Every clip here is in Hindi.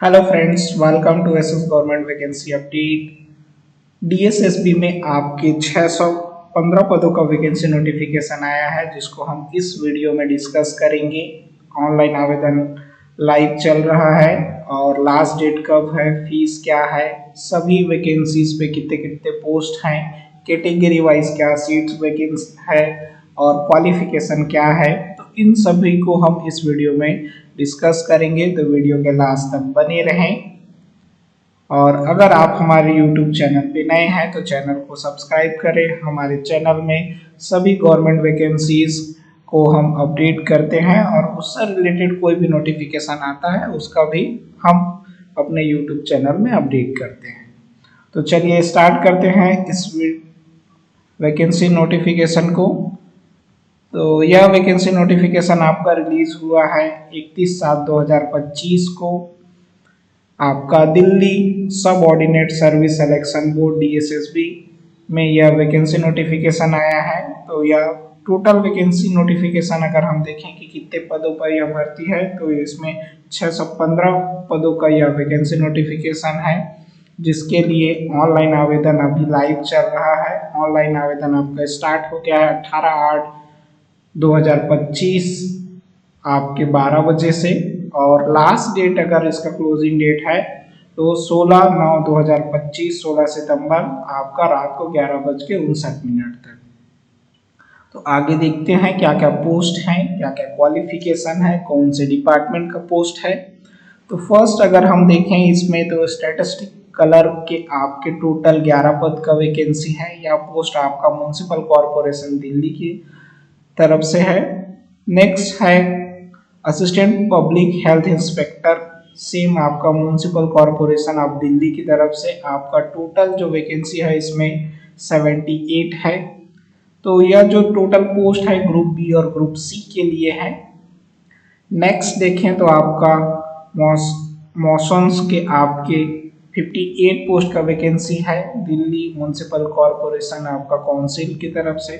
Hello friends, welcome to SS government vacancy update. DSSB में आपके 615 पदों का वैकेंसी नोटिफिकेशन आया है, जिसको हम इस वीडियो में डिस्कस करेंगे। ऑनलाइन आवेदन लाइव चल रहा है और लास्ट डेट कब है, फीस क्या है, सभी वैकेंसीज पे कितने कितने पोस्ट हैं, कैटेगरी वाइज क्या सीट्स वैकेंसी है और क्वालिफिकेशन क्या है, तो इन सभी को हम इस वीडियो में डिस्कस करेंगे। तो वीडियो के लास्ट तक बने रहें। और अगर आप हमारे YouTube चैनल पे नए हैं तो चैनल को सब्सक्राइब करें। हमारे चैनल में सभी गवर्नमेंट वैकेंसीज को हम अपडेट करते हैं और उससे रिलेटेड कोई भी नोटिफिकेशन आता है उसका भी हम अपने YouTube चैनल में अपडेट करते हैं। तो चलिए स्टार्ट करते हैं इस वैकेंसी नोटिफिकेशन को। तो यह वैकेंसी नोटिफिकेशन आपका रिलीज हुआ है 31/7/2025 को। आपका दिल्ली सब ordinate service selection board DSSB में यह वैकेंसी नोटिफिकेशन आया है। तो यह टोटल वैकेंसी नोटिफिकेशन अगर हम देखें कि कितने पदों पर यह भर्ती है, तो इसमें 615 पदों का यह वैकेंसी नोटिफिकेशन है, जिसके लिए ऑनलाइन आवेदन अभी लाइव चल रहा है। ऑनलाइन आवेदन आपका स्टार्ट हो गया है 18/8/2025 आपके 12 बजे से, और लास्ट डेट अगर इसका क्लोजिंग डेट है तो 16/9/2025 16 सितंबर आपका रात को 11:59 तक। तो आगे देखते हैं क्या क्या पोस्ट हैं, क्या क्या क्वालिफिकेशन है, कौन से डिपार्टमेंट का पोस्ट है। तो फर्स्ट अगर हम देखें इसमें तो स्टैटिस्टिक कलर के आपके टोटल 11 पद का वैकेंसी है। यह पोस्ट आपका म्युनिसिपल कॉरपोरेशन दिल्ली की तरफ से है। नेक्स्ट है assistant public health inspector, same आपका म्युनिसिपल कॉरपोरेशन ऑफ दिल्ली की तरफ से। आपका टोटल जो वैकेंसी है इसमें 78 है। तो यह जो टोटल पोस्ट है ग्रुप बी और ग्रुप सी के लिए है। नेक्स्ट देखें तो आपका मॉसन्स के आपके 58 पोस्ट का वैकेंसी है दिल्ली म्युनिसिपल कॉरपोरेशन आपका काउंसिल की तरफ से।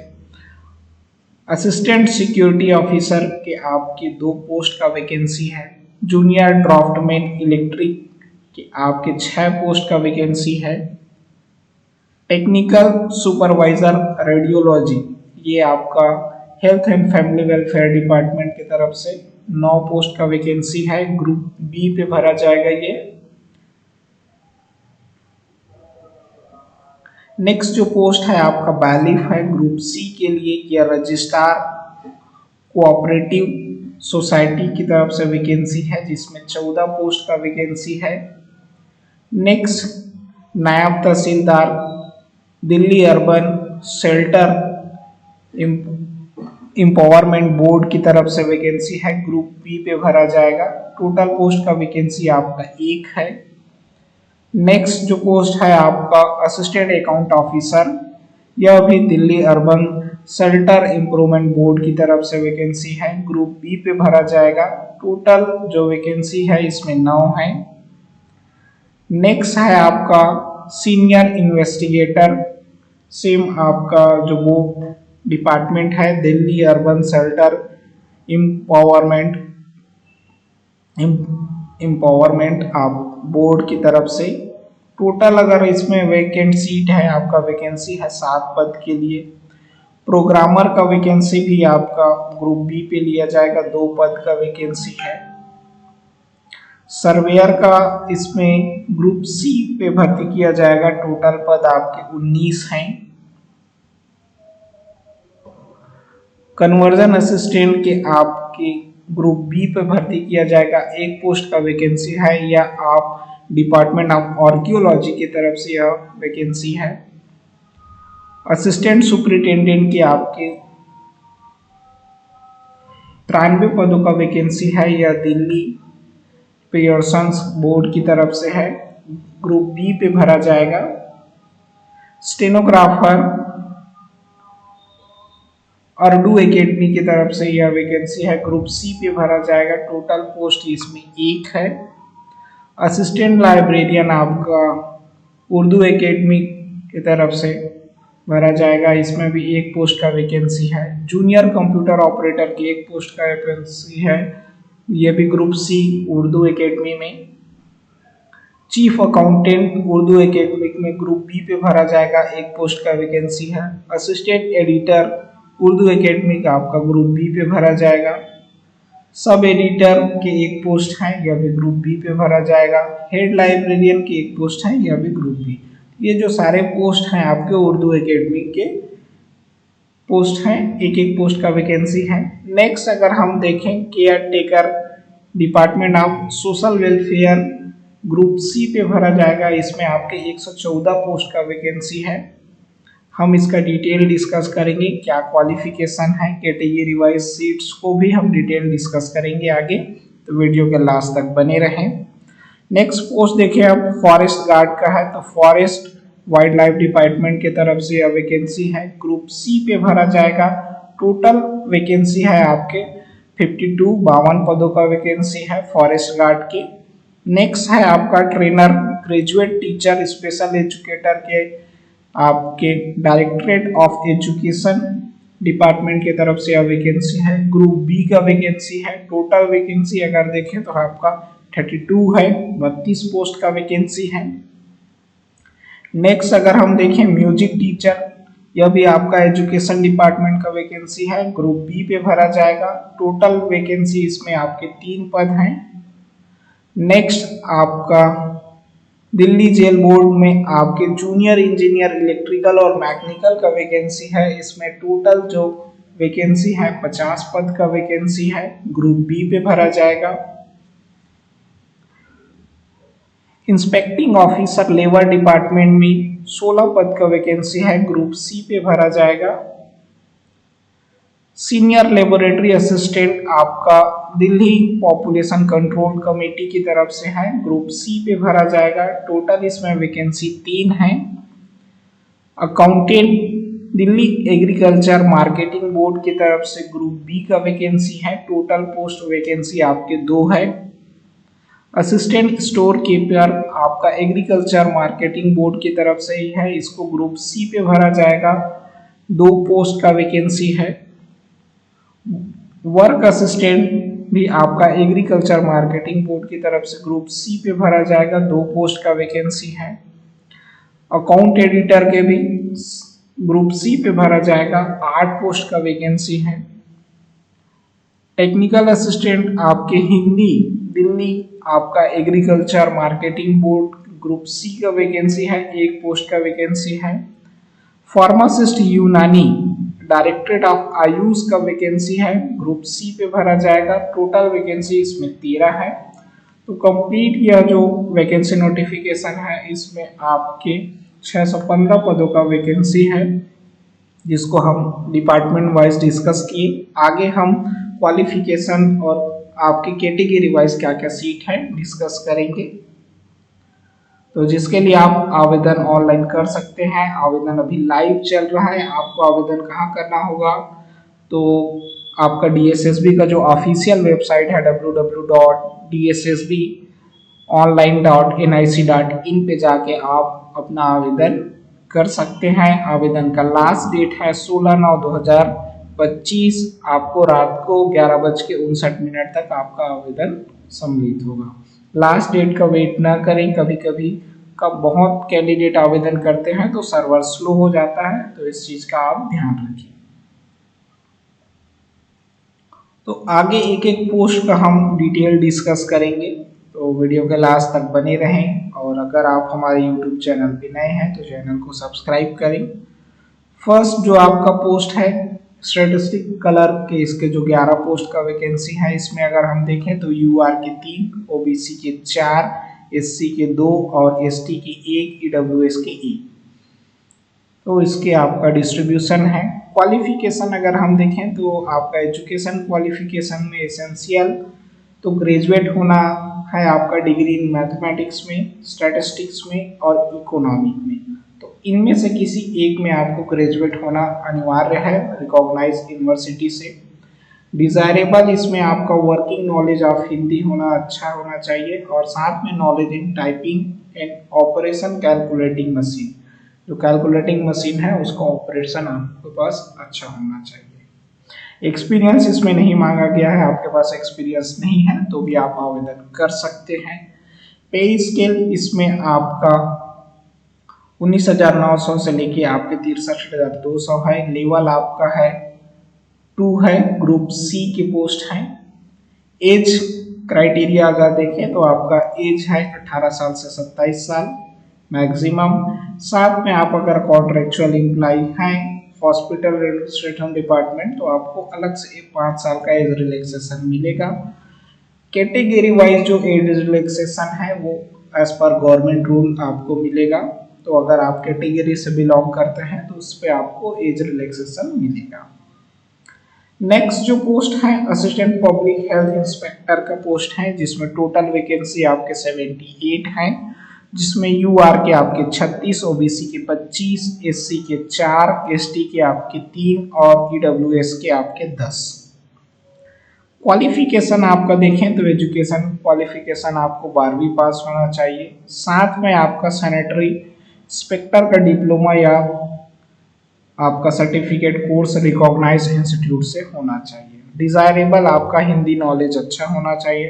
असिस्टेंट सिक्योरिटी ऑफिसर के आपके 2 पोस्ट का वैकेंसी है। जूनियर ड्राफ्टमैन इलेक्ट्रिक के आपके 6 पोस्ट का वैकेंसी है। टेक्निकल सुपरवाइजर रेडियोलॉजी, ये आपका health and family welfare department की तरफ से 9 पोस्ट का वैकेंसी है। ग्रुप बी पे भरा जाएगा ये। नेक्स्ट जो पोस्ट है आपका बैलिफ है ग्रुप सी के लिए, यह रजिस्ट्रार कोऑपरेटिव सोसाइटी की तरफ से वैकेंसी है, जिसमें 14 पोस्ट का वैकेंसी है। नेक्स्ट नायब तहसीलदार Delhi urban shelter empowerment board की तरफ से वैकेंसी है, ग्रुप बी पे भरा जाएगा। टोटल पोस्ट का वैकेंसी आपका 1 है। नेक्स्ट जो पोस्ट है आपका असिस्टेंट अकाउंट ऑफिसर, यह भी Delhi urban shelter improvement board की तरफ से वैकेंसी है, ग्रुप बी पे भरा जाएगा। टोटल जो वैकेंसी है इसमें 9 है। नेक्स्ट है आपका सीनियर इन्वेस्टिगेटर, सेम आपका जो वो डिपार्टमेंट है दिल्ली अर्बन शेल्टर इम्पावरमेंट आप बोर्ड की तरफ से। टोटल अगर इसमें वैकेंट सीट है आपका वैकेंसी है 7 पद के लिए। प्रोग्रामर का वैकेंसी भी आपका ग्रुप बी पे लिया जाएगा, 2 पद का वैकेंसी है। सर्वेयर का इसमें ग्रुप सी पे भर्ती किया जाएगा, टोटल पद आपके 19 हैं। कन्वर्जन असिस्टेंट के आपके ग्रुप बी पे भर्ती किया जाएगा, 1 पोस्ट का वैकेंसी है, या आप डिपार्टमेंट ऑफ आर्कियोलॉजी की तरफ से यह वैकेंसी है। असिस्टेंट सुपरिटेंडेंट के आपके 93 पदों का वैकेंसी है, यह दिल्ली पियर्सन्स बोर्ड की तरफ से है, ग्रुप बी पे भरा जाएगा। स्टेनोग्राफर अर्डू एकेडमी की तरफ से यह वैकेंसी है, ग्रुप सी पे भरा जाएगा। टोटल पोस्ट इसमें 1 है। असिस्टेंट लाइब्रेरियन आपका उर्दू एकेडमी की तरफ से भरा जाएगा, इसमें भी 1 पोस्ट का वैकेंसी है। जूनियर कंप्यूटर ऑपरेटर की 1 पोस्ट का वैकेंसी है, ये भी ग्रुप सी उर्दू एकेडमी में। चीफ अकाउंटेंट उर्दू एकेडमिक में ग्रुप बी पे भरा जाएगा, एक पोस्ट का वैकेंसी है। असिस्टेंट एडिटर उर्दू एकेडमिक आपका ग्रुप बी पे भरा जाएगा। सब एडिटर के एक पोस्ट है, यह भी ग्रुप बी पे भरा जाएगा। हेड लाइब्रेरियन की एक पोस्ट है, यह भी ग्रुप बी। ये जो सारे पोस्ट हैं आपके उर्दू एकेडमिक के पोस्ट हैं, एक एक पोस्ट का वैकेंसी है। नेक्स्ट अगर हम देखें caretaker department of social welfare group C पे भरा जाएगा, इसमें आपके 114 पोस्ट का वैकेंसी है। हम इसका डिटेल डिस्कस करेंगे, क्या क्वालिफिकेशन है, कैटेगरी वाइज सीट्स को भी हम डिटेल डिस्कस करेंगे आगे, तो वीडियो के लास्ट तक बने रहें। नेक्स्ट पोस्ट देखिए अब फॉरेस्ट गार्ड का है, तो फॉरेस्ट वाइल्ड लाइफ डिपार्टमेंट की तरफ से यह वैकेंसी है, ग्रुप सी पे भरा जाएगा। टोटल वैकेंसी है आपके 52 पदों का वैकेंसी है फॉरेस्ट गार्ड की। नेक्स्ट है आपका trainer graduate teacher special educator के आपके डायरेक्टरेट ऑफ एजुकेशन डिपार्टमेंट की तरफ से यह वैकेंसी है, ग्रुप बी का वैकेंसी है। टोटल वैकेंसी अगर देखें तो आपका 32 है, 32 पोस्ट का वैकेंसी है। नेक्स्ट अगर हम देखें म्यूजिक टीचर, यह भी आपका एजुकेशन डिपार्टमेंट का वैकेंसी है, ग्रुप बी पे भरा जाएगा। टोटल वैकेंसी इसमें आपके 3 पद हैं। नेक्स्ट आपका दिल्ली जेल बोर्ड में आपके जूनियर इंजीनियर इलेक्ट्रिकल और मैकेनिकल का वैकेंसी है, इसमें टोटल जो वैकेंसी है 50 पद का वैकेंसी है, ग्रुप बी पे भरा जाएगा। इंस्पेक्टिंग ऑफिसर लेबर डिपार्टमेंट में 16 पद का वैकेंसी है, ग्रुप सी पे भरा जाएगा। सीनियर लेबोरेटरी असिस्टेंट आपका दिल्ली पॉपुलेशन कंट्रोल कमेटी की तरफ से है, ग्रुप सी पे भरा जाएगा। टोटल इसमें वैकेंसी 3 है। Accountant Delhi agriculture marketing board की तरफ से ग्रुप बी का वैकेंसी है, टोटल पोस्ट वैकेंसी आपके 2 है। असिस्टेंट स्टोर कीपर आपका एग्रीकल्चर मार्केटिंग बोर्ड की तरफ से ही है, इसको ग्रुप सी पे भरा जाएगा, 2 पोस्ट का वैकेंसी है। वर्क असिस्टेंट भी आपका एग्रीकल्चर मार्केटिंग बोर्ड की तरफ से ग्रुप सी पे भरा जाएगा, 2 पोस्ट का वैकेंसी है। अकाउंट एडिटर के भी ग्रुप सी पे भरा जाएगा, 8 पोस्ट का वैकेंसी है। टेक्निकल असिस्टेंट आपके हिंदी दिल्ली आपका agriculture marketing board group C का वैकेंसी है, 1 पोस्ट का वैकेंसी है। फार्मासिस्ट यूनानी डायरेक्टरेट ऑफ आयुष का वैकेंसी है, ग्रुप सी पे भरा जाएगा। टोटल वैकेंसी इसमें 13 है। तो कंप्लीट यह जो वैकेंसी नोटिफिकेशन है इसमें आपके 615 पदों का वैकेंसी है, जिसको हम डिपार्टमेंट वाइज डिस्कस किए। आगे हम क्वालिफिकेशन और आपकी कैटेगरी वाइज क्या क्या सीट है डिस्कस करेंगे। तो जिसके लिए आप आवेदन ऑनलाइन कर सकते हैं, आवेदन अभी लाइव चल रहा है। आपको आवेदन कहाँ करना होगा, तो आपका DSSB का जो ऑफिशियल वेबसाइट है www.dssbonline.nic.in पे जाके आप अपना आवेदन कर सकते हैं। आवेदन का लास्ट डेट है 16/9/2025। आपको रात को 11:59 तक आपका आवेदन सम्मिलित होगा। लास्ट डेट का वेट ना करें, कभी कभी का बहुत कैंडिडेट आवेदन करते हैं तो सर्वर स्लो हो जाता है, तो इस चीज का आप ध्यान रखिए। तो आगे एक एक पोस्ट का हम डिटेल डिस्कस करेंगे, तो वीडियो के लास्ट तक बने रहें। और अगर आप हमारे YouTube चैनल पे नए हैं तो चैनल को सब्सक्राइब करें। फर्स्ट जो आपका पोस्ट है स्टैटिस्टिक कलर के, इसके जो 11 पोस्ट का वैकेंसी है, इसमें अगर हम देखें तो UR के 3, OBC के 4, SC के 2 और ST के 1, EWS के 1। तो इसके आपका डिस्ट्रीब्यूशन है। क्वालिफिकेशन अगर हम देखें तो आपका एजुकेशन क्वालिफिकेशन में एसेंशियल तो ग्रेजुएट होना है आपका डिग्री इन मैथमेटिक्स में, स्टैटिस्टिक्स में और इकोनॉमिक में। तो इनमें से किसी एक में आपको ग्रेजुएट होना अनिवार्य है रिकॉग्नाइज यूनिवर्सिटी से। डिजायरेबल इसमें आपका वर्किंग नॉलेज ऑफ हिंदी होना अच्छा होना चाहिए, और साथ में knowledge in typing and operation calculating machine, जो कैलकुलेटिंग मशीन है उसका ऑपरेशन आपके पास अच्छा होना चाहिए। एक्सपीरियंस इसमें नहीं मांगा गया है, आपके पास एक्सपीरियंस नहीं है तो भी आप आवेदन कर सकते हैं। पे स्केल इसमें आपका 19,900 से लेके आपके 63,200 है। लेवल आपका है 2 है। ग्रुप सी की पोस्ट है। एज क्राइटेरिया अगर देखें तो आपका एज है 18 साल से 27 साल मैक्सिमम। साथ में आप अगर कॉन्ट्रेक्चुअल एम्प्लॉय हैं हॉस्पिटल एडमिनिस्ट्रेशन डिपार्टमेंट तो आपको अलग से 5 साल का एज रिलैक्सेशन मिलेगा। कैटेगरी वाइज जो एज रिलैक्सेशन है वो एज पर गवर्नमेंट रूल आपको मिलेगा। तो अगर आप कैटेगरी से बिलोंग करते हैं तो उस पर आपको एज रिलैक्सेशन मिलेगा। नेक्स्ट जो पोस्ट है असिस्टेंट पब्लिक हेल्थ इंस्पेक्टर का पोस्ट है, जिसमें टोटल वैकेंसी आपके 78 है, जिसमें यूआर के आपके 36, ओबीसी के 25, एससी के 4, एसटी के आपके 3 और ईडब्ल्यूएस के आपके 10। क्वालिफिकेशन आपका देखें तो एजुकेशन क्वालिफिकेशन आपको 12वीं पास होना चाहिए। साथ में आपका सैनिटरी इंस्पेक्टर का डिप्लोमा या आपका सर्टिफिकेट कोर्स रिकॉग्नाइज इंस्टीट्यूट से होना चाहिए। डिजायरेबल आपका हिंदी नॉलेज अच्छा होना चाहिए।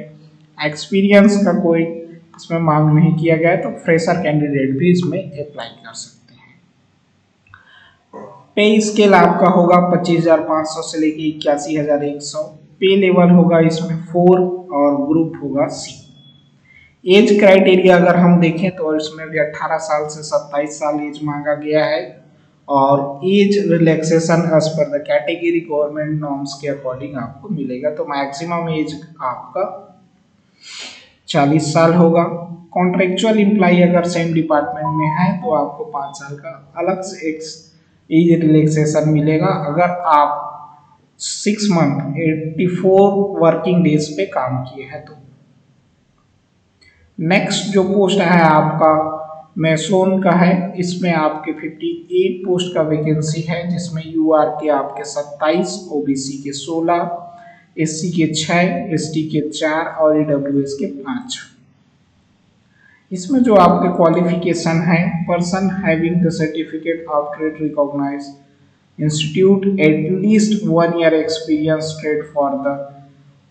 एक्सपीरियंस का कोई इसमें मांग नहीं किया गया है, तो फ्रेशर कैंडिडेट भी इसमें अप्लाई कर सकते हैं। पे स्केल आपका होगा 25,500 से लेके 81,100। पे लेवल होगा इसमें 4 और ग्रुप होगा सी। एज क्राइटेरिया अगर हम देखें तो इसमें भी 18 साल से 27 साल एज मांगा गया है और age relaxation as per the category government norms के अकॉर्डिंग आपको मिलेगा। तो मैक्सिमम एज आपका 40 साल होगा। कॉन्ट्रेक्चुअल एम्प्लॉय अगर सेम डिपार्टमेंट में है तो आपको 5 साल का अलग से एक एज रिलैक्सेशन मिलेगा अगर आप 6 मंथ 84 वर्किंग डेज पे काम किए हैं तो। नेक्स्ट जो पोस्ट है आपका मैसोन का है, इसमें आपके 58 पोस्ट का वैकेंसी है, जिसमें यूआर के आपके 27, ओबीसी के 16, एससी के 6, एसटी के 4 और ईडब्ल्यूएस के 5। इसमें जो आपके क्वालिफिकेशन है person having the certificate of trade recognise institute at least 1 year experience trade for the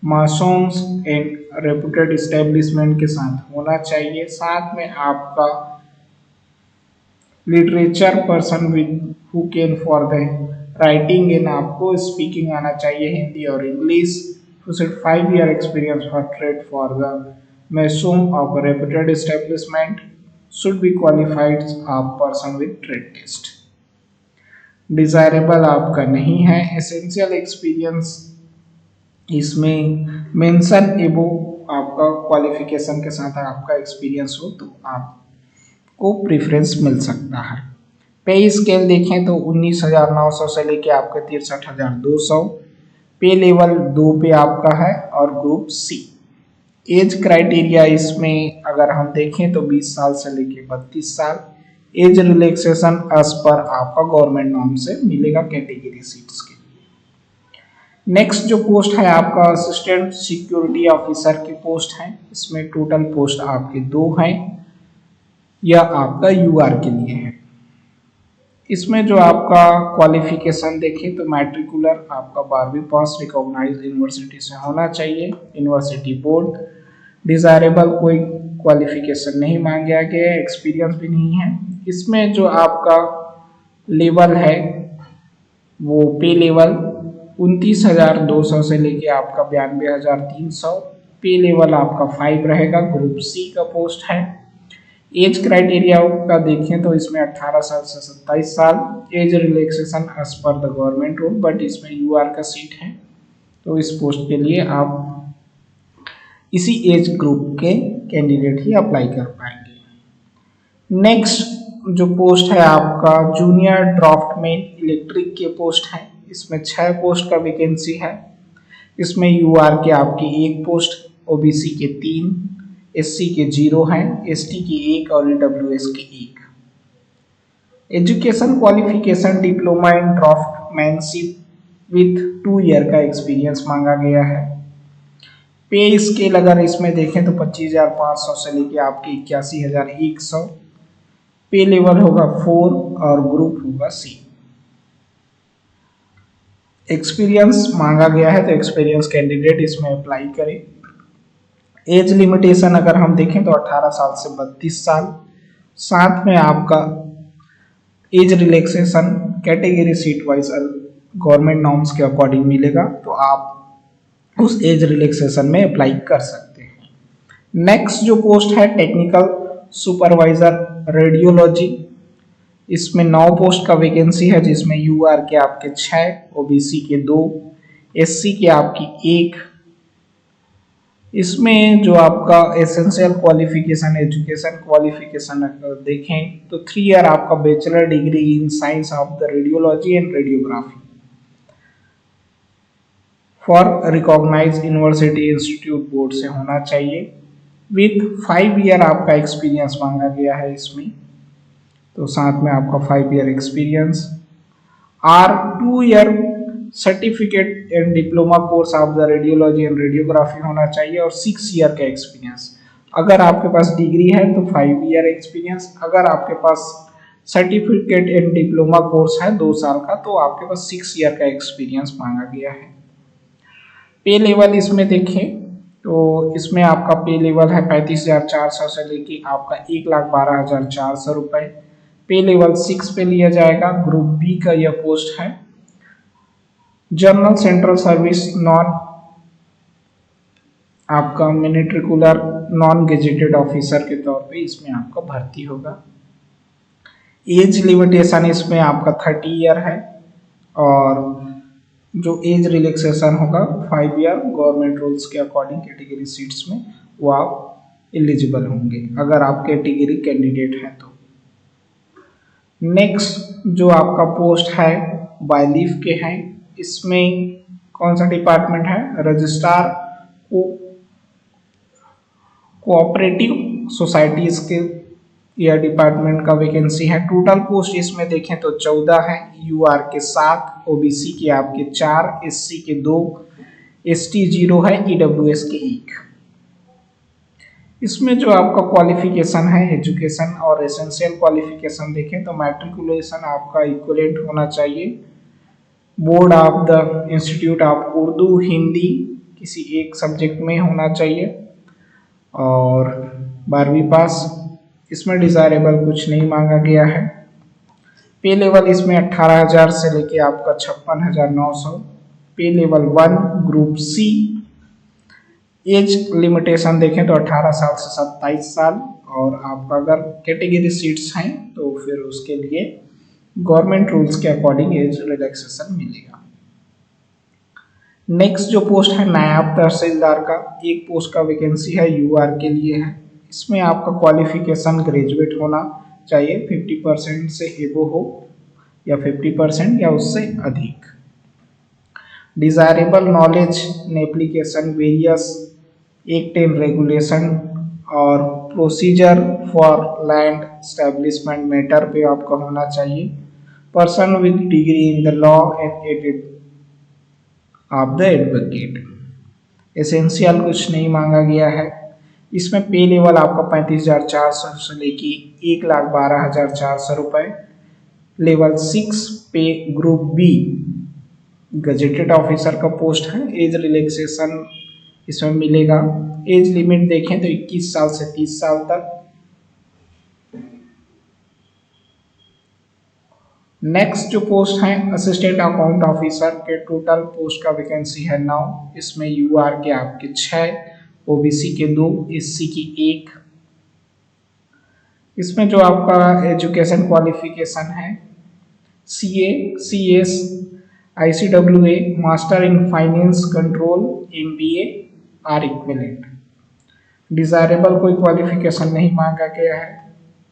masons and reputed establishment के साथ होना चाहिए। साथ में आपका literature person with who can for the writing in आपको स्पीकिंग आना चाहिए हिंदी और English. 5 year experience for trade for the mason of reputed establishment should be qualified of person with trade test. Desirable आपका नहीं है। एसेंशियल एक्सपीरियंस इसमें मेंशन एबो आपका क्वालिफिकेशन के साथ आपका एक्सपीरियंस हो तो आपको प्रेफरेंस मिल सकता है। पे स्केल देखें तो 19,900 से लेके आपके 63,200। पे लेवल 2 पे आपका है और ग्रुप सी। एज क्राइटेरिया इसमें अगर हम देखें तो 20 साल से लेके 32 साल। एज रिलैक्सेशन एज पर आपका गवर्नमेंट नॉर्म से मिलेगा कैटेगरी सीट्स के। नेक्स्ट जो पोस्ट है आपका असिस्टेंट सिक्योरिटी ऑफिसर की पोस्ट है, इसमें टोटल पोस्ट आपके 2 हैं। यह आपका यूआर के लिए है। इसमें जो आपका क्वालिफिकेशन देखें तो मैट्रिकुलर आपका 12वीं पास रिकॉग्नाइज्ड यूनिवर्सिटी से होना चाहिए, यूनिवर्सिटी बोर्ड। डिजायरेबल कोई क्वालिफिकेशन नहीं मांगा गया है, एक्सपीरियंस भी नहीं है। इसमें जो आपका लेवल है वो पे लेवल 29,200 से लेके आपका 92,300। पे लेवल आपका 5 रहेगा। ग्रुप सी का पोस्ट है। एज क्राइटेरिया का देखें तो इसमें 18 साल से 27 साल। Age relaxation as per the government rule, but इसमें यूआर का सीट है तो इस पोस्ट के लिए आप इसी एज ग्रुप के कैंडिडेट ही अप्लाई कर पाएंगे। नेक्स्ट जो पोस्ट है आपका जूनियर ड्राफ्टमैन इलेक्ट्रिक के पोस्ट है, इसमें 6 पोस्ट का वैकेंसी है। इसमें यूआर के आपकी 1 पोस्ट, ओबीसी के 3, एससी के 0 हैं, एसटी की 1 और ईडब्ल्यूएस के 1। Education qualification diploma in draftsmanship with 2 year का एक्सपीरियंस मांगा गया है। पे स्केल अगर इसमें देखें तो 25,500 से लेके आपके 81,100। पे लेवल होगा 4 और ग्रुप होगा सी। एक्सपीरियंस मांगा गया है तो एक्सपीरियंस कैंडिडेट इसमें अप्लाई करें। एज लिमिटेशन अगर हम देखें तो 18 साल से 32 साल। साथ में आपका age relaxation category seat wise government norms के अकॉर्डिंग मिलेगा, तो आप उस एज रिलैक्सेशन में अप्लाई कर सकते हैं। नेक्स्ट जो पोस्ट है टेक्निकल सुपरवाइजर रेडियोलॉजी, इसमें 9 पोस्ट का वैकेंसी है, जिसमें यूआर के आपके 6, ओबीसी के 2, एससी के आपकी 1। इसमें जो आपका एसेंशियल क्वालिफिकेशन एजुकेशन क्वालिफिकेशन अगर देखें तो 3 ईयर आपका bachelor degree in science of the radiology and radiography for recognised university institute board से होना चाहिए, विथ 5 ईयर आपका एक्सपीरियंस मांगा गया है इसमें, तो साथ में आपका 5 ईयर एक्सपीरियंस और 2 year certificate and diploma course of the radiology and radiography होना चाहिए और 6 ईयर का एक्सपीरियंस। अगर आपके पास डिग्री है तो 5 ईयर एक्सपीरियंस, अगर आपके पास सर्टिफिकेट एंड डिप्लोमा कोर्स है 2 साल का तो आपके पास 6 ईयर का एक्सपीरियंस मांगा गया है। पे लेवल इसमें देखें तो इसमें आपका पे लेवल है 35,400 से लेके आपका 1,12,400 रुपए। पे लेवल 6 पे लिया जाएगा। ग्रुप बी का यह पोस्ट है। जनरल सेंट्रल सर्विस नॉन आपका मिनिट्रिकुलर नॉन गेजेटेड ऑफिसर के तौर पे इसमें आपका भर्ती होगा। एज लिमिटेशन इसमें आपका 30 ईयर है और जो एज रिलैक्सेशन होगा 5 ईयर गवर्नमेंट रूल्स के अकॉर्डिंग कैटेगरी सीट्स में वो आप एलिजिबल होंगे अगर आप कैटेगरी कैंडिडेट हैं तो। नेक्स्ट जो आपका पोस्ट है बायलीफ के हैं, इसमें कौन सा डिपार्टमेंट है, रजिस्ट्रार कोऑपरेटिव सोसाइटीज के यह डिपार्टमेंट का वैकेंसी है। टोटल पोस्ट इसमें देखें तो 14 है। यूआर के 7, ओबीसी के आपके 4, एससी के 2, एसटी 0 है, ईडब्ल्यूएस के 1। इसमें जो आपका क्वालिफिकेशन है एजुकेशन और एसेंशियल क्वालिफिकेशन देखें तो मैट्रिकुलेशन आपका इक्विवेलेंट होना चाहिए board of the institute of Urdu Hindi किसी एक सब्जेक्ट में होना चाहिए और 12वीं पास। इसमें डिजायरेबल कुछ नहीं मांगा गया है। पे लेवल इसमें 18,000 से लेके आपका 56,900। Pay level 1 group C. Age limitation देखें तो 18 साल से 27 साल और आपका अगर कैटेगरी सीट्स हैं तो फिर उसके लिए गवर्नमेंट रूल्स के अकॉर्डिंग एज रिलैक्सेशन मिलेगा। नेक्स्ट जो पोस्ट है नायब तहसीलदार का, एक पोस्ट का वैकेंसी है, यूआर के लिए है। इसमें आपका क्वालिफिकेशन ग्रेजुएट होना चाहिए, 50% से एबो हो या 50% या उससे अधिक। Desirable knowledge in application various act and regulation और procedure for land establishment matter पे आपका होना चाहिए। Person with degree in the law and aided of the advocate. Essential कुछ नहीं मांगा गया है। इसमें पे लेवल आपका 35,400 से लेके 1,12,400 रुपए। लेवल 6 पे ग्रुप बी गजेटेड ऑफिसर का पोस्ट है। एज रिलैक्सेशन इसमें मिलेगा। एज लिमिट देखें तो 21 साल से 30 साल तक। नेक्स्ट जो पोस्ट है असिस्टेंट अकाउंट ऑफिसर के, टोटल पोस्ट का वैकेंसी है 9। इसमें यूआर के आपके 6, ओबीसी के 2, एससी की 1। इसमें जो आपका एजुकेशन क्वालिफिकेशन है CA, CS, ICWA, master in finance control, MBA or equivalent. Desirable कोई क्वालिफिकेशन नहीं मांगा गया है।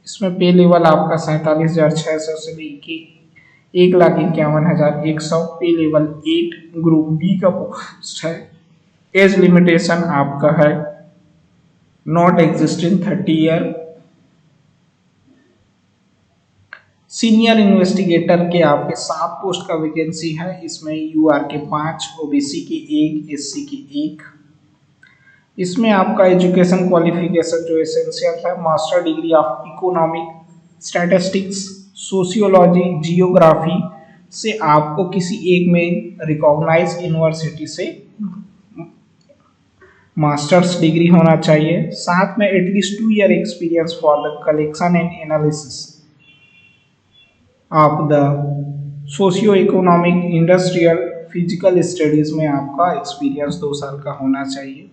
इसमें पे लेवल आपका 47,600 से लेके 1,51,100। पे लेवल 8 ग्रुप बी का पोस्ट है। एज लिमिटेशन आपका है not existing 30 year. Senior investigator के आपके 7 पोस्ट का वैकेंसी है। इसमें यूआर के 5, ओबीसी के 1, एससी के 1। इसमें आपका एजुकेशन क्वालिफिकेशन जो एसेंशियल है master degree of economic, statistics, sociology, geography से आपको किसी एक में रिकॉग्नाइज यूनिवर्सिटी से मास्टर्स डिग्री होना चाहिए, साथ में at least 2 year experience for the collection and analysis of the socio economic industrial physical studies में आपका एक्सपीरियंस 2 साल का होना चाहिए।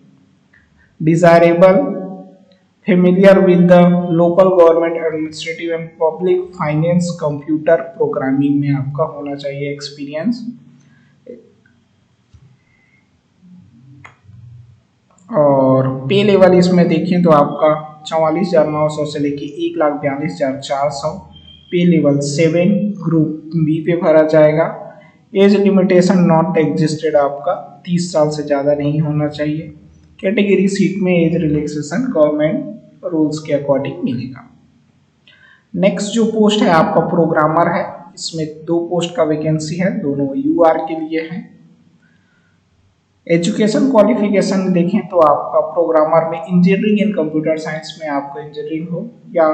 Desirable familiar with the local government administrative and public finance computer programming में आपका होना चाहिए एक्सपीरियंस। और पे लेवल इसमें देखें तो आपका 44,900 से लेके 1,42,400 पे लेवल 7 ग्रुप बी पे भरा जाएगा। एज लिमिटेशन नॉट एग्जिस्टेड, आपका 30 साल से ज़्यादा नहीं होना चाहिए। कैटेगरी सीट में एज रिलैक्सेशन गवर्नमेंट रूल्स के अकॉर्डिंग मिलेगा। नेक्स्ट जो पोस्ट है आपका प्रोग्रामर है, इसमें 2 पोस्ट का वैकेंसी है, दोनों यूआर के लिए है। एजुकेशन क्वालिफिकेशन देखें तो आपका प्रोग्रामर में इंजीनियरिंग इन कंप्यूटर साइंस में आपको इंजीनियरिंग हो, या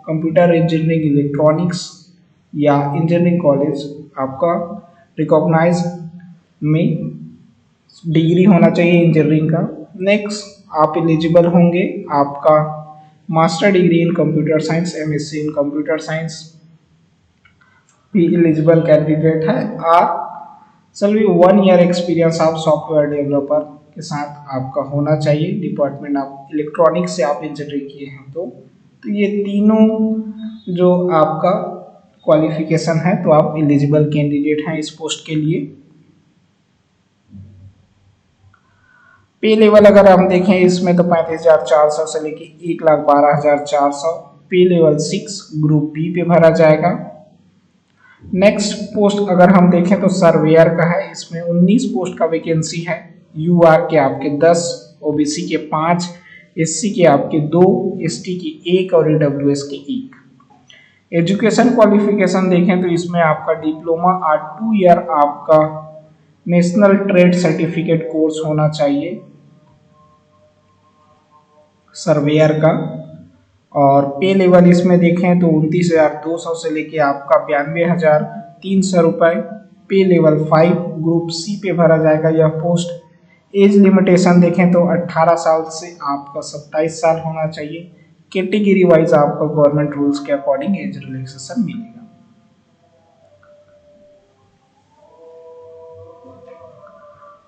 कंप्यूटर इंजीनियरिंग इलेक्ट्रॉनिक्स या इंजीनियरिंग कॉलेज आपका रिकॉग्नाइज में डिग्री होना चाहिए इंजीनियरिंग का। नेक्स्ट आप एलिजिबल होंगे, आपका master degree in computer science MSc in computer science भी एलिजिबल कैंडिडेट है। चलिए 1 ईयर एक्सपीरियंस आप सॉफ्टवेयर डेवलपर के साथ आपका होना चाहिए। डिपार्टमेंट आप इलेक्ट्रॉनिक्स से आप इंजीनियरिंग किए हैं तो ये तीनों जो आपका क्वालिफिकेशन है तो आप एलिजिबल कैंडिडेट हैं इस पोस्ट के लिए। पे लेवल अगर हम देखें इसमें तो 35,400 से लेके 1,12,400 पे लेवल 6 ग्रुप बी पे भरा जाएगा। नेक्स्ट पोस्ट अगर हम देखें तो सर्वेयर का है, इसमें 19 पोस्ट का वैकेंसी है। यूआर के आपके 10, ओबीसी के 5, एससी के आपके 2, एसटी के 1 और ईडब्ल्यूएस के 1। एजुकेशन क्वालिफिकेशन देखें तो इसमें आपका डिप्लोमा और 2 ईयर आपका नेशनल ट्रेड सर्टिफिकेट कोर्स होना चाहिए सर्वेयर का। और पे लेवल इसमें देखें तो 29,200 से लेके आपका 92,300 रुपये पे लेवल 5 ग्रुप सी पे भरा जाएगा यह पोस्ट। एज लिमिटेशन देखें तो 18 साल से आपका 27 साल होना चाहिए। कैटेगरी वाइज आपका गवर्नमेंट रूल्स के अकॉर्डिंग एज रिलैक्सेशन मिलेगा।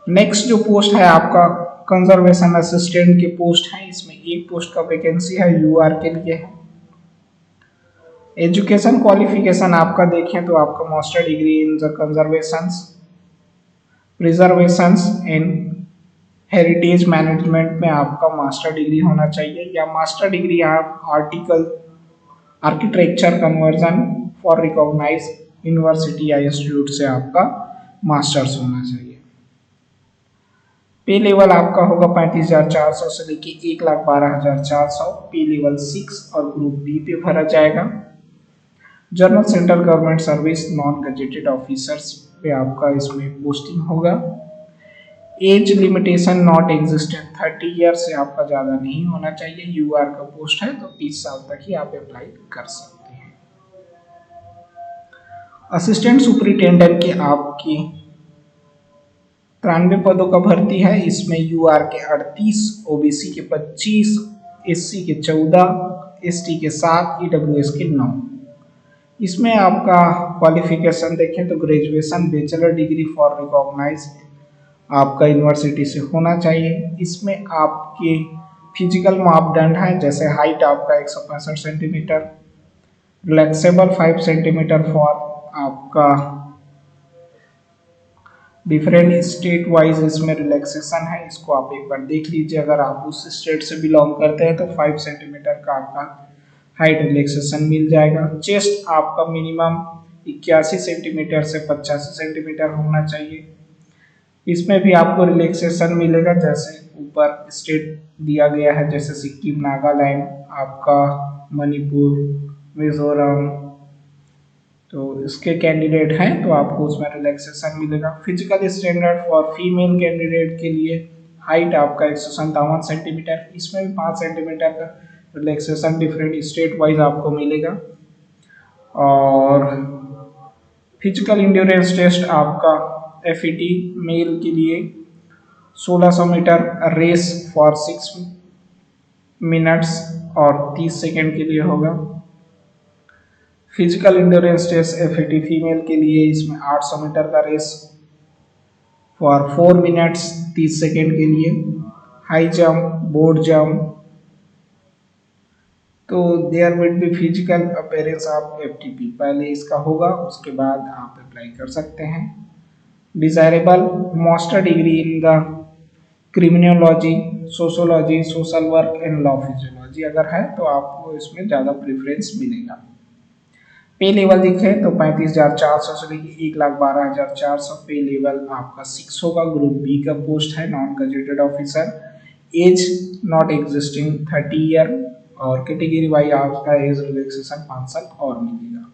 नेक्स्ट जो पोस्ट है आपका कंजर्वेशन असिस्टेंट की पोस्ट है, इसमें 1 पोस्ट का वैकेंसी है, यूआर के लिए है। एजुकेशन क्वालिफिकेशन आपका देखें तो आपका master degree in the conservations preservations and heritage management में आपका मास्टर डिग्री होना चाहिए, या मास्टर डिग्री आप article architecture conversion for recognise university या इंस्टीट्यूट से आपका मास्टर्स होना चाहिए। पे लेवल आपका होगा 35,400 से लेके 1,12,400 पे लेवल 6 और ग्रुप बी पे भरा जाएगा। General central government service non gazetted officers पे आपका इसमें पोस्टिंग होगा। Age limitation not existent, 30 year से आपका ज़्यादा नहीं होना चाहिए। यूआर का पोस्ट है तो 30 साल तक ही आप अप्लाई कर सकते हैं। असिस्टेंट सुपरिटेंडेंट के आपकी 93 पदों का भर्ती है, इसमें यूआर के 38, ओबीसी के 25, एससी के 14, एसटी के 7, ईडब्ल्यूएस के 9। इसमें आपका क्वालिफिकेशन देखें तो graduation bachelor degree for recognise आपका यूनिवर्सिटी से होना चाहिए। इसमें आपके फिजिकल मापदंड है, जैसे हाइट आपका 165 सेंटीमीटर, रिलैक्सेबल 5 सेंटीमीटर फॉर आपका डिफरेंट स्टेट वाइज इसमें रिलैक्सेशन है, इसको आप एक बार देख लीजिए। अगर आप उस स्टेट से बिलोंग करते हैं तो 5 सेंटीमीटर का आपका हाइट रिलैक्सेशन मिल जाएगा। चेस्ट आपका मिनिमम 81 सेंटीमीटर से 85 सेंटीमीटर होना चाहिए। इसमें भी आपको रिलैक्सेशन मिलेगा, जैसे ऊपर स्टेट दिया गया है, जैसे सिक्किम, नागालैंड, आपका मणिपुर, मिजोरम, तो इसके कैंडिडेट हैं तो आपको उसमें रिलैक्सेशन मिलेगा। Physical standard for female candidate के लिए हाइट आपका 157 सेंटीमीटर, इसमें भी 5 सेंटीमीटर का रिलैक्सेशन डिफरेंट स्टेट वाइज आपको मिलेगा। और फिजिकल इंड्योरेंस टेस्ट आपका एफईटी मेल के लिए 1600 मीटर रेस फॉर 6 मिनट्स और 30 सेकेंड के लिए होगा। Physical endurance test FAT female के लिए इसमें 800 मीटर का रेस फॉर 4 मिनट्स 30 सेकेंड के लिए। हाई जंप, बोर्ड जंप, तो there will be physical appearance of FTP, पहले इसका होगा उसके बाद आप अप्लाई कर सकते हैं। Desirable master degree in the criminology, sociology, social work and law physiology अगर है तो आपको इसमें ज़्यादा प्रेफरेंस मिलेगा। पे लेवल देखें तो 35,400 से लेकर 1,12,400 पे लेवल आपका 6 होगा। ग्रुप बी का पोस्ट है non gazetted officer, age not existing 30 year, और कैटेगरी वाइज आपका एज रिलैक्सेशन 5 साल और मिलेगा।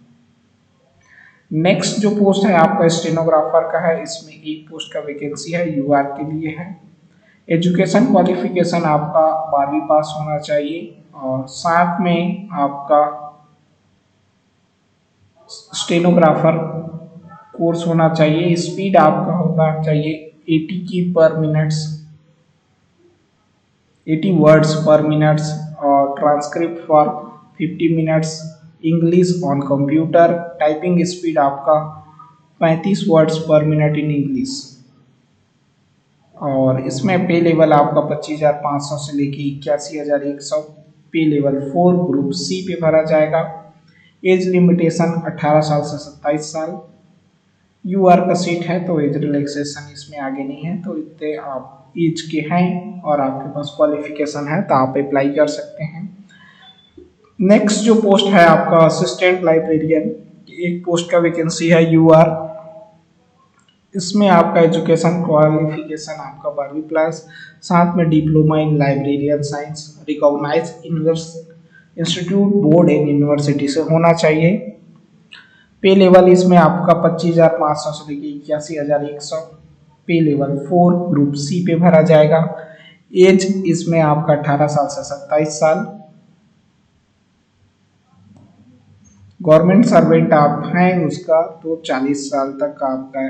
नेक्स्ट जो पोस्ट है आपका स्टेनोग्राफर का है, इसमें एक पोस्ट का वैकेंसी है, यूआर के लिए है। एजुकेशन क्वालिफिकेशन आपका 12वीं पास होना चाहिए और साथ में आपका स्टेनोग्राफर कोर्स होना चाहिए। स्पीड आपका होना चाहिए 80 की पर मिनट्स, 80 वर्ड्स पर मिनट्स, और transcript for 50 minutes. English on computer, typing speed आपका 35 वर्ड्स पर मिनट इन इंग्लिश। और इसमें पे लेवल आपका 25,500 से लेके 81,100 पे लेवल 4 ग्रुप सी पे भरा जाएगा। एज लिमिटेशन 18 साल से 27 साल। यूआर का सीट है तो एज रिलैक्सेशन इसमें आगे नहीं है, तो इतने आप एज के हैं और आपके पास क्वालिफिकेशन है तो आप अप्लाई कर सकते हैं। नेक्स्ट जो पोस्ट है आपका असिस्टेंट लाइब्रेरियन, एक पोस्ट का वैकेंसी है यूआर। इसमें आपका एजुकेशन क्वालिफिकेशन आपका 12वीं प्लस, साथ में diploma in librarian science, recognise institute board and university से होना चाहिए। पे लेवल इसमें आपका 25,500 से लेकर 81,100 पे लेवल 4 ग्रुप सी पे भरा जाएगा। एज इसमें आपका 18 साल से 27 साल। गवर्नमेंट सर्वेंट आप हैं उसका तो 40 साल तक आपका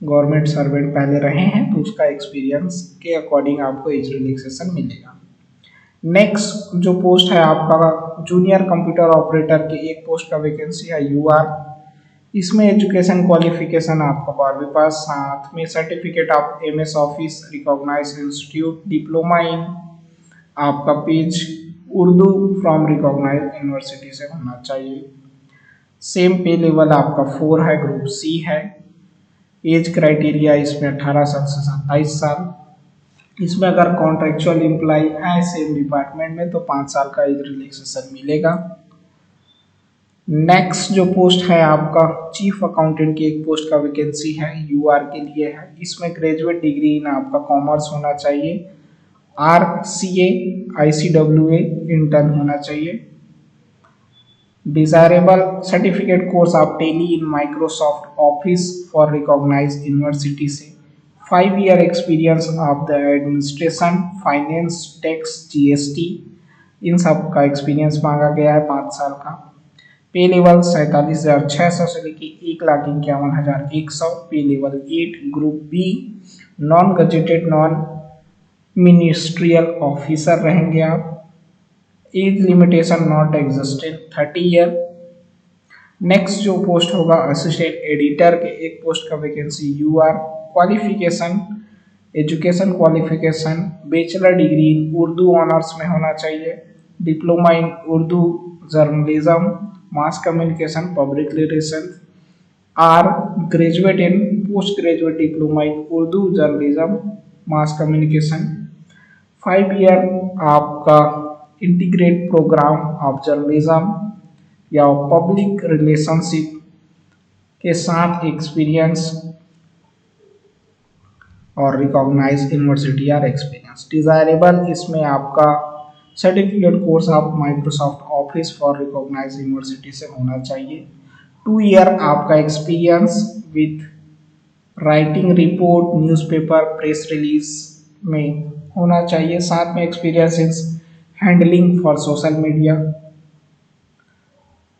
गवर्नमेंट सर्वेंट पहले रहे हैं तो उसका एक्सपीरियंस के अकॉर्डिंग आपको एज रिलैक्सेशन मिलेगा। नेक्स्ट जो पोस्ट है आपका जूनियर कंप्यूटर ऑपरेटर के एक पोस्ट का वैकेंसी है यूआर। इसमें एजुकेशन क्वालिफिकेशन आपका 12वीं पास, साथ में certificate of MS office, recognise institute, diploma in आपका page Urdu from recognise university से होना चाहिए। सेम पे लेवल आपका 4 है, ग्रुप सी है। एज क्राइटेरिया इसमें 18 साल से 27 साल। इसमें अगर कॉन्ट्रेक्चुअल एम्प्लॉय है सेम डिपार्टमेंट में तो 5 साल का एज रिलैक्सेशन मिलेगा। नेक्स्ट जो पोस्ट है आपका चीफ अकाउंटेंट की एक पोस्ट का वैकेंसी है, यूआर के लिए है। इसमें ग्रेजुएट डिग्री इन आपका कॉमर्स होना चाहिए, आरसीए आईसीडब्ल्यूए इंटर्न होना चाहिए। Desirable certificate course of tally in Microsoft office for recognise university से। 5 year experience of the administration, finance, tax, GST, इन सब का एक्सपीरियंस मांगा गया है 5 साल का। पे लेवल 47,600 से लेके 1,51,100 pay level 8 group B, non gazetted non ministerial officer रहेंगे आप। Age limitation not existent 30 year. Next जो पोस्ट होगा असिस्टेंट एडिटर के एक पोस्ट का vacancy UR. Qualification education qualification bachelor degree in Urdu honours में होना चाहिए, diploma in Urdu journalism, mass communication, public relation, or graduate in post graduate diploma in Urdu journalism, mass communication. 5 year आपका इंटीग्रेट प्रोग्राम ऑफ जर्नलिज्म या पब्लिक रिलेशनशिप के साथ एक्सपीरियंस और recognise university or experience. Desirable इसमें आपका certificate course of Microsoft office for recognise university से होना चाहिए। 2 ईयर आपका experience with writing report, newspaper, press release में होना चाहिए, साथ में experience in handling for social media.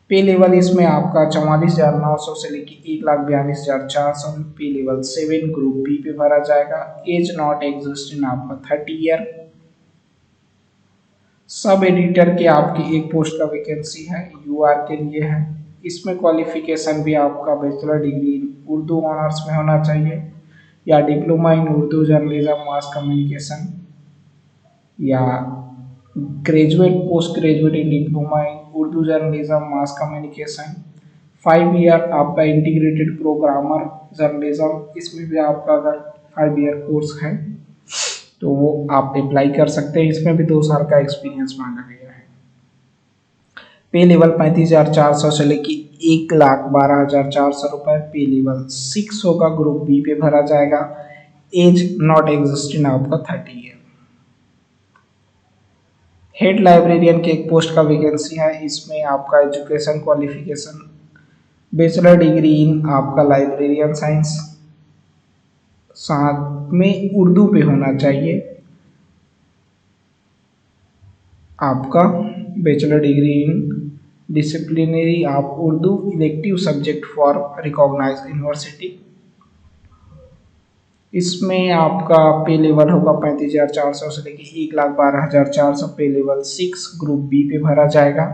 Pay level इसमें आपका 44,900 से लेके 1,42,400 पे लेवल 7 ग्रुप बी पे भरा जाएगा। एज नॉट एग्जिस्टिंग आपका 30 ईयर। सब एडिटर के आपकी एक पोस्ट का वैकेंसी है, यूआर के लिए है। इसमें क्वालिफिकेशन भी आपका बैचलर डिग्री उर्दू ऑनर्स में होना चाहिए या diploma in Urdu journalism mass communication या graduate post graduate in diploma in Urdu journalism mass communication. 5 year आपका इंटीग्रेटेड प्रोग्रामर जर्नलिज्म, इसमें भी आपका अगर 5 ईयर कोर्स है तो वो आप अप्लाई कर सकते हैं। इसमें भी 2 साल का एक्सपीरियंस मांगा गया है। पे लेवल 35,400 से लेके 1,12,400 रुपये पे लेवल 6 होगा, ग्रुप बी पे भरा जाएगा। एज नॉट एग्जिस्टिंग आपका 30 ईयर। हेड लाइब्रेरियन के एक पोस्ट का वैकेंसी है। इसमें आपका एजुकेशन क्वालिफिकेशन बैचलर डिग्री इन आपका लाइब्रेरियन साइंस, साथ में उर्दू पे होना चाहिए आपका बैचलर डिग्री इन डिसिप्लिनरी आप Urdu elective subject for recognised university. इसमें आपका पे लेवल होगा 35,400 से लेके 1,12,400 पे लेवल 6 ग्रुप बी पे भरा जाएगा।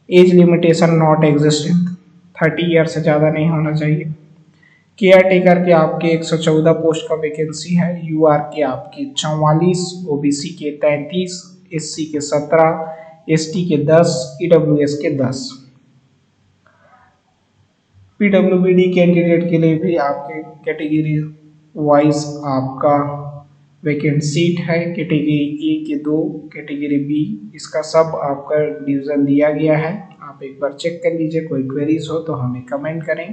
Age limitation not existing, 30 year से ज़्यादा नहीं होना चाहिए। केयर टेकर के आपके 114 पोस्ट का वैकेंसी है। यूआर के आपके 44, ओबीसी के 33, एससी के 17, एसटी के 10, ईडब्ल्यूएस के 10। पीडब्ल्यूबीडी कैंडिडेट के लिए भी आपके कैटेगरी वाइज आपका वैकेंट सीट है। कैटेगरी ए के 2, कैटेगरी बी, इसका सब आपका डिवीज़न दिया गया है। आप एक बार चेक कर लीजिए, कोई क्वेरीज हो तो हमें कमेंट करें।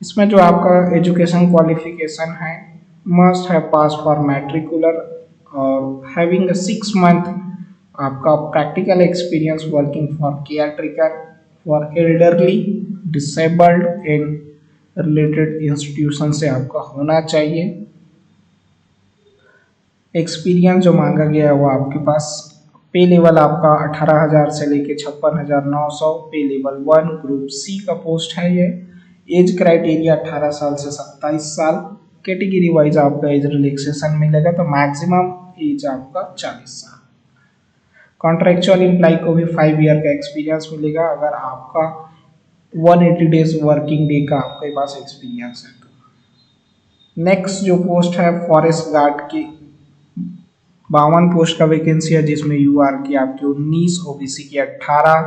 इसमें जो आपका एजुकेशन क्वालिफिकेशन है, मस्ट है पास फॉर मैट्रिकुलर और हैविंग 6 मंथ आपका practical experience working for care taker for elderly disabled and related institution से आपका होना चाहिए। एक्सपीरियंस जो मांगा गया है वो आपके पास। पे लेवल आपका 18,000 से लेके 56,900 पे लेवल 1 ग्रुप सी का पोस्ट है ये। एज क्राइटेरिया 18 साल से 27 साल। कैटेगरी वाइज आपका एज रिलैक्सेशन मिलेगा, तो मैक्सिमम एज आपका 40 साल। कॉन्ट्रेक्चुअल एम्प्लॉय को भी 5 ईयर का एक्सपीरियंस मिलेगा अगर आपका 180 डेज वर्किंग डे का आपके पास एक्सपीरियंस है तो। नेक्स्ट जो पोस्ट है फॉरेस्ट गार्ड की 52 पोस्ट का वैकेंसी है, जिसमें यूआर की आपके 19, ओबीसी की 18,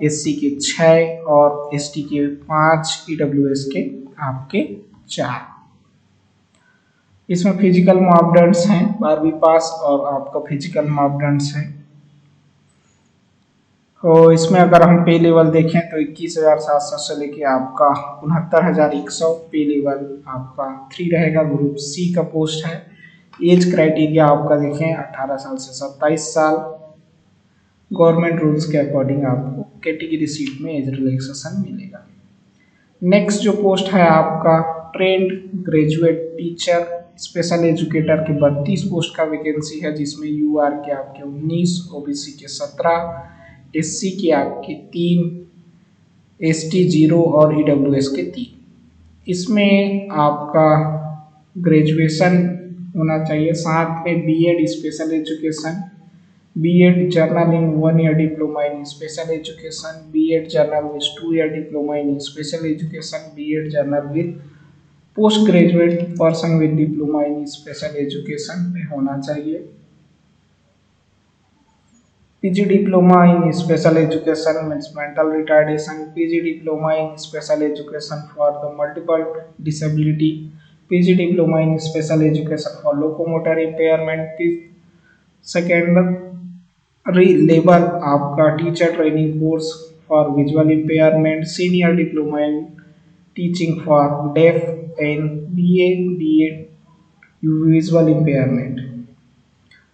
एससी के 6 और एसटी के 5, ईडब्ल्यूएस के आपके 4। इसमें फिजिकल मापदंड हैं 12वीं पास और आपका फिजिकल मापदंड है। तो इसमें अगर हम पे लेवल देखें तो 21,700 से लेके आपका 69,100 पे लेवल आपका 3 रहेगा, ग्रुप सी का पोस्ट है। एज क्राइटेरिया आपका देखें 18 साल से 27 साल। गवर्नमेंट रूल्स के अकॉर्डिंग आपको कैटेगरी सीट में एज रिलैक्सेशन मिलेगा। नेक्स्ट जो पोस्ट है आपका trained graduate teacher special educator के 32 पोस्ट का वैकेंसी है, जिसमें यूआर के आपके 19, ओबीसी के 17, एससी के आपके 3, एसटी 0 और ईडब्ल्यूएस के 3। इसमें आपका ग्रेजुएशन होना चाहिए, साथ में BEd special education, BEd general in 1 year diploma in special education, BEd general with 2 year diploma in special education, BEd general with post graduate person with diploma in special education में होना चाहिए। PG diploma in special education means mental retardation, PG diploma in special education for the multiple disability, PG diploma in special education for locomotor impairment, secondary level आपका teacher training course for visual impairment, senior diploma in teaching for deaf and BEd visual impairment.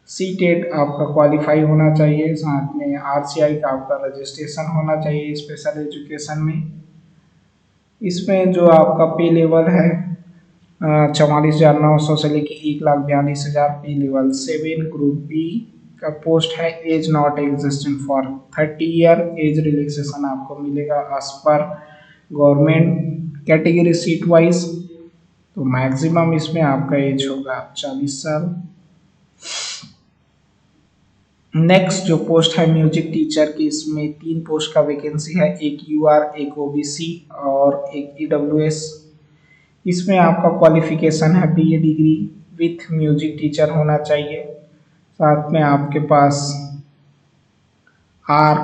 CTET आपका क्वालिफाई होना चाहिए, साथ में आरसीआई का आपका रजिस्ट्रेशन होना चाहिए स्पेशल एजुकेशन में। इसमें जो आपका पे लेवल है 44,900 से लेके 1,42,000 पे लेवल 7 ग्रुप बी का पोस्ट है age not existing for 30 year. Age relaxation आपको मिलेगा एज पर गवर्नमेंट कैटेगरी सीट वाइज। तो मैक्सिमम इसमें आपका एज होगा 40 साल। नेक्स्ट जो पोस्ट है म्यूजिक टीचर की, इसमें 3 पोस्ट का वैकेंसी है, एक यूआर, एक ओबीसी और एक ईडब्ल्यूएस। इसमें आपका क्वालिफिकेशन है BA degree with music teacher होना चाहिए। साथ में आपके पास आर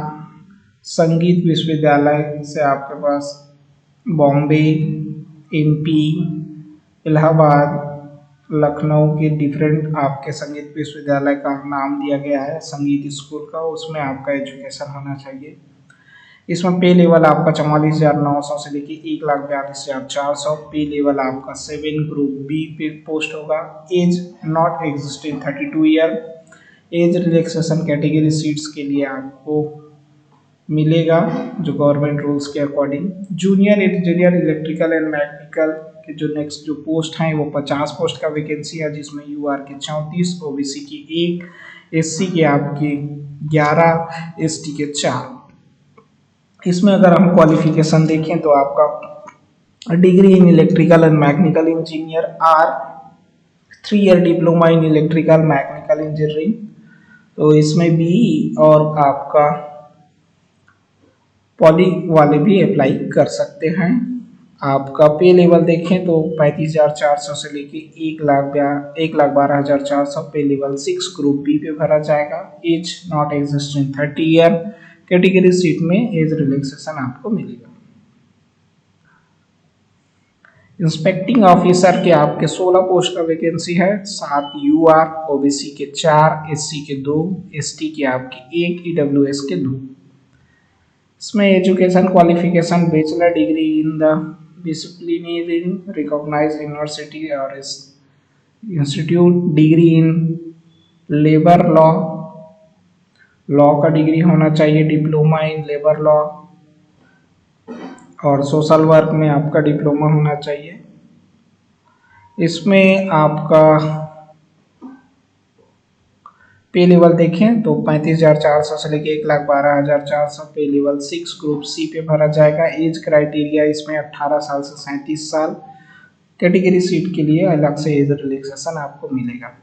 संगीत विश्वविद्यालय से आपके पास बॉम्बे, एमपी, इलाहाबाद, लखनऊ के डिफरेंट आपके संगीत विश्वविद्यालय का नाम दिया गया है संगीत स्कूल का, उसमें आपका एजुकेशन होना चाहिए। इसमें पे लेवल आपका 44,900 से लेके 1,42,400। पे लेवल आपका 7 ग्रुप बी पे पोस्ट होगा। Age not existing 32 year. Age relaxation category seats के लिए आपको मिलेगा जो गवर्नमेंट रूल्स के according. Junior engineer electrical and mechanical के जो नेक्स्ट जो पोस्ट हैं वो 50 पोस्ट का वैकेंसी है, जिसमें यूआर के 34, ओबीसी की 1, एससी के आपके 11, एसटी के 4। इसमें अगर हम क्वालिफिकेशन देखें तो आपका degree in electrical and mechanical engineer, or 3 year diploma in electrical mechanical engineering. तो इसमें बी और आपका पॉली वाले भी अप्लाई कर सकते हैं। आपका पे लेवल देखें तो 35,400 से लेके 1,12,400। पे लेवल 6 ग्रुप बी पे भरा जाएगा। Age not existing 30 year. Category seat में एज रिलैक्सेशन आपको मिलेगा। इंस्पेक्टिंग ऑफिसर के आपके 16 पोस्ट का वैकेंसी है, 7 यूआर, ओबीसी के 4, एससी के 2, एसटी के आपके 1, ईडब्ल्यूएस के 2। इसमें education qualification bachelor degree in the disciplinary recognised university और institute, degree in labour law का डिग्री होना चाहिए, डिप्लोमा इन लेबर लॉ और सोशल वर्क में आपका डिप्लोमा होना चाहिए। इसमें आपका पे लेवल देखें तो 35,400 से लेके 1,12,400। पे लेवल 6 ग्रुप सी पे भरा जाएगा। एज क्राइटेरिया इसमें 18 साल से 37 साल। कैटेगरी सीट के लिए अलग से एज रिलैक्सेशन आपको मिलेगा।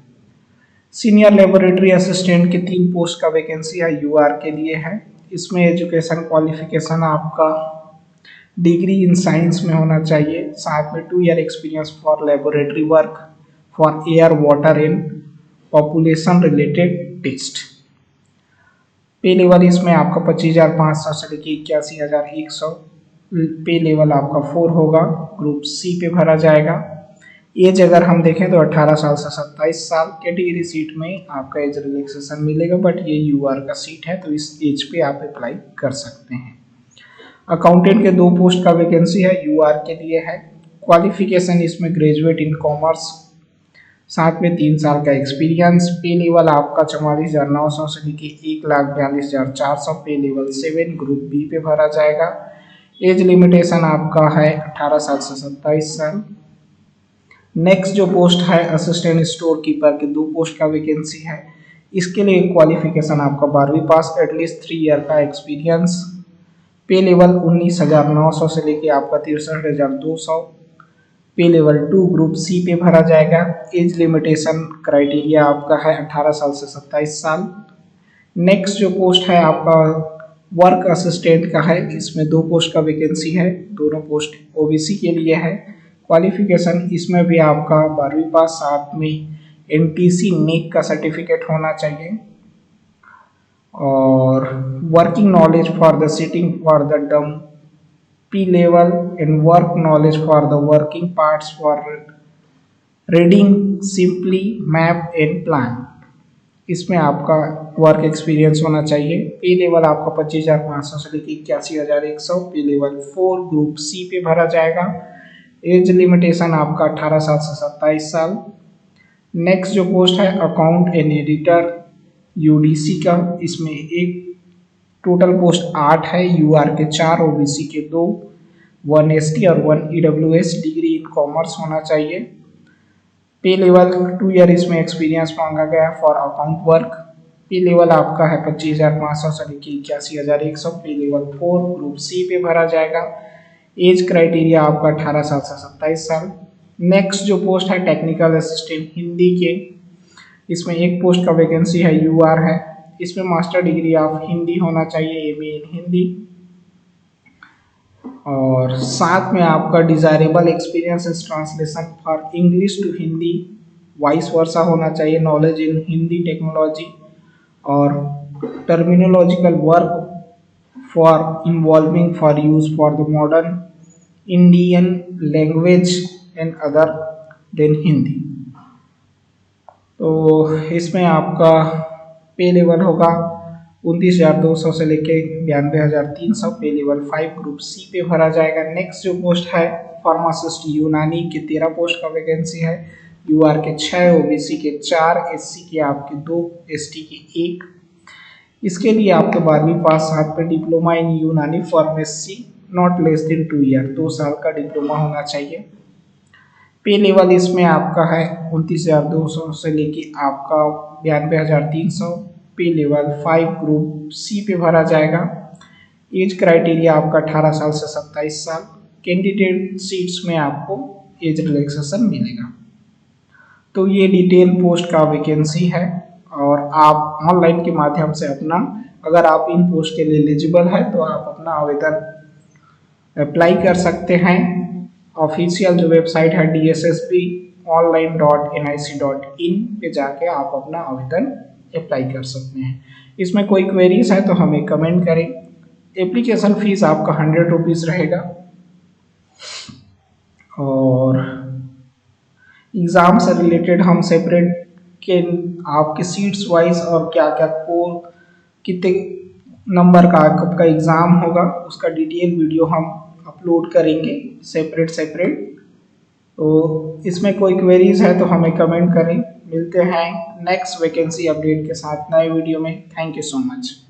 सीनियर लेबोरेटरी असिस्टेंट के 3 पोस्ट का वैकेंसी है, यूआर के लिए है। इसमें एजुकेशन क्वालिफिकेशन आपका डिग्री इन साइंस में होना चाहिए, साथ में 2 year experience for laboratory work for air water and population related test. Pay level इसमें आपका 25,500 से लेके 81,100। पे लेवल आपका 4 होगा, ग्रुप सी पे भरा जाएगा। एज अगर हम देखें तो 18 साल से 27 साल। कैटेगरी सीट में आपका एज रिलैक्सेशन मिलेगा, बट ये यूआर का सीट है तो इस एज पे आप अप्लाई कर सकते हैं। अकाउंटेंट के 2 पोस्ट का वैकेंसी है, यूआर के लिए है। क्वालिफिकेशन इसमें ग्रेजुएट इन कॉमर्स, साथ में 3 साल का एक्सपीरियंस। पे लेवल आपका 44,900 से लेके 1,42,400। पे लेवल 7 ग्रुप बी पे भरा जाएगा। एज लिमिटेशन आपका है 18 साल से 27 साल। नेक्स्ट जो पोस्ट है असिस्टेंट स्टोर कीपर के 2 पोस्ट का वैकेंसी है। इसके लिए क्वालिफिकेशन आपका 12वीं पास, एटलीस्ट 3 ईयर का एक्सपीरियंस। पे लेवल 19,900 से लेके आपका 63,200। पे लेवल 2 ग्रुप सी पे भरा जाएगा। एज लिमिटेशन क्राइटेरिया आपका है 18 साल से 27 साल। नेक्स्ट जो पोस्ट है आपका वर्क असिस्टेंट का है। इसमें 2 पोस्ट का वैकेंसी है, दोनों पोस्ट ओबीसी के लिए है। क्वालिफिकेशन इसमें भी आपका 12वीं पास, साथ में एनटीसी नेक का सर्टिफिकेट होना चाहिए और working knowledge for the sitting for the डम। P level and work knowledge for the working parts for reading simply map and plan। इसमें आपका वर्क एक्सपीरियंस होना चाहिए। पे लेवल आपका 25,500 से लेकर 81,100। पे लेवल 4 ग्रुप सी पे भरा जाएगा। एज लिमिटेशन आपका 18 साल से 27 साल। नेक्स्ट जो पोस्ट है अकाउंट एंड एडिटर यूडीसी का, इसमें एक टोटल पोस्ट 8 है, यूआर के 4, ओबीसी के 2, 1 एसटी और 1 ईडब्ल्यूएस। डिग्री इन कॉमर्स होना चाहिए। पे लेवल 2 ईयर इसमें एक्सपीरियंस मांगा गया फॉर अकाउंट वर्क। पे लेवल आपका है 25,500 से लेकर 81,100। पे लेवल 4 ग्रुप सी पे भरा जाएगा। एज क्राइटेरिया आपका 18 साल से 27 साल। नेक्स्ट जो पोस्ट है टेक्निकल असिस्टेंट हिंदी के, इसमें एक पोस्ट का वैकेंसी है, यूआर है। इसमें मास्टर डिग्री ऑफ हिंदी होना चाहिए, एमए इन हिंदी। और साथ में आपका desirable experience is translation for English to Hindi, vice versa होना चाहिए। नॉलेज इन हिंदी टेक्नोलॉजी और terminological work for involving for use for the modern Indian language and other than Hindi. तो इसमें आपका पे लेवल होगा 29,200 से लेके 92,300। पे लेवल 5 ग्रुप सी पे भरा जाएगा। नेक्स्ट जो पोस्ट है फार्मासिस्ट यूनानी के 13 पोस्ट का वैकेंसी है। यूआर के 6, ओबीसी के 4, एससी के आपके 2, एसटी के 1। इसके लिए आपके 12वीं पास, साथ में डिप्लोमा इन यूनानी pharmacy not less than 2 year, 2 साल का डिप्लोमा होना चाहिए। पे लेवल इसमें आपका है 29,200 से लेके आपका 92,300। पे लेवल 5 ग्रुप सी पे भरा जाएगा। एज क्राइटेरिया आपका 18 साल से 27 साल। कैंडिडेट सीट्स में आपको एज रिलैक्सेशन मिलेगा। तो ये डिटेल पोस्ट का वैकेंसी है और आप ऑनलाइन के माध्यम से अपना, अगर आप इन पोस्ट के लिए एलिजिबल है तो आप अपना आवेदन अप्लाई कर सकते हैं। ऑफिशियल जो वेबसाइट है dssbonline.nic.in पे जाके आप अपना आवेदन अप्लाई कर सकते हैं। इसमें कोई क्वेरीज है तो हमें कमेंट करें। एप्लीकेशन फीस आपका 100 रुपीज़ रहेगा और एग्ज़ाम से रिलेटेड हम सेपरेट के आपके सीट्स वाइज और क्या क्या कोर कितने नंबर का कब का एग्ज़ाम होगा उसका डिटेल वीडियो हम अपलोड करेंगे सेपरेट। तो इसमें कोई क्वेरीज है तो हमें कमेंट करें। मिलते हैं नेक्स्ट वैकेंसी अपडेट के साथ नए वीडियो में। Thank you so much.